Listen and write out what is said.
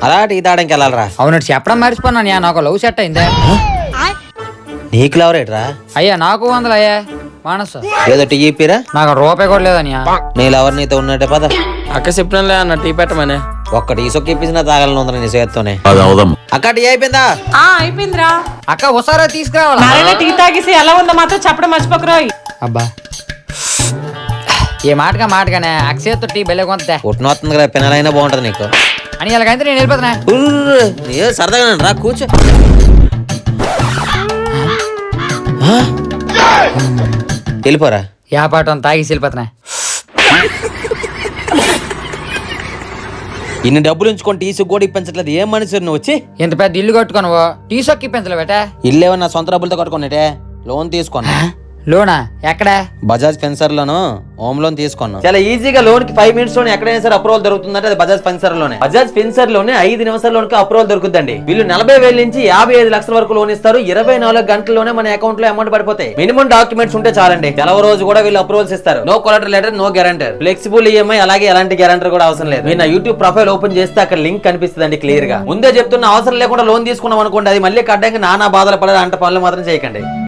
అలా టీ తాగడానికి వెళ్ళాలరా. అవునట్టు చెప్పడం మర్చిపోన్నా, నాకు లవ్ సెట్ అయిందే. నీకు లవర్ ఏట్రా? అయ్యా నాకు 100 అయ్యా మానస. ఏదో టీ చెప్పిరా? నాకు రూపాయి కూడా లేదనియా. నీ లవర్ నీతో ఉన్నట్టే పద. అక్క చెప్పినలే అన్న టీ పెట్టమని. ఒక్క టీ సొక్కి ఇప్పించిన తాగలను ఉందని నీ చేత్తోనే. అక్క టీ అయిపోయిందా? అయిపోయిందిరా. అక్క ఒకసారి తీసుకురావాలా? నారాయణ టీ తాగేసి ఎలా ఉందో మాత్రం చెప్పడం మర్చిపోకరాయి. అబ్బా ఏ మాటగానే అక్షయతో టీ బెల్లె కొంత పుట్టిన వస్తుంది కదా, పిల్లలైనా బాగుంటది నీకు అని ఎలాగైతే నేను వెళ్ళిపోతున్నా. ఏ సరదాగా రా కూర్చో. వెళ్ళిపోరా. యా పాటం తాగి వెళ్ళిపోతున్నా. ఇన్ని డబ్బులు ఉంచుకొని టీ సుక్ కూడా ఇప్పించట్లేదు. ఏం మనిషి నువ్వు వచ్చి? ఎంత పెద్ద ఇల్లు కట్టుకోను టీ సొక్కి పెంచలే బేటా. ఇల్లు ఏమన్నా సొంత డబ్బులతో కట్టుకున్నట్టే. లోన్ తీసుకున్నా. లోనా? ఎక్కడ? బజాజ్ ఫెన్సర్ లోను హోమ్ లోన్ తీసుకున్నా. చాలా ఈజీగా లోన్ కి 5 minutes లోనే ఎక్కడైనా సరే అప్రూవల్ దొరుకుతుందంటే అది బజాజ్ ఫెన్సర్ లోనే. బజాజ్ ఫెన్సర్ లోనే 5 నిమిషాల లోనికి అప్రూవల్ దొరుకుతుందండి. వీళ్ళు 40,000 నుంచి 55 లక్షల వరకు లోన్ ఇస్తారు. 24 గంటల్లోనే మన అకౌంట్ లో అమౌంట్ పడిపోతాయి. మినిమం డాక్యుమెంట్స్ ఉంటే చాలండి. సెలవు రోజు కూడా వీళ్ళు అప్రూవల్స్ ఇస్తారు. No collateral letter, no guarantor, flexible EMI, అలాగే ఎలాంటి గ్యారంటర్ కూడా అవసరం లేదు. మీరు నా యూట్యూబ్ ప్రొఫైల్ ఓపెన్ చేస్తే అక్కడ లింక్ కనిపిస్తుంది క్లియర్ గా. ముందే చెప్తున్న, అవసరం లేకుండా లోన్ తీసుకున్నాం అనుకోండి, అది మళ్ళీ కట్టడానికి నానా బాధలు పడాలి. అంట పనులు మాత్రం చేయకండి.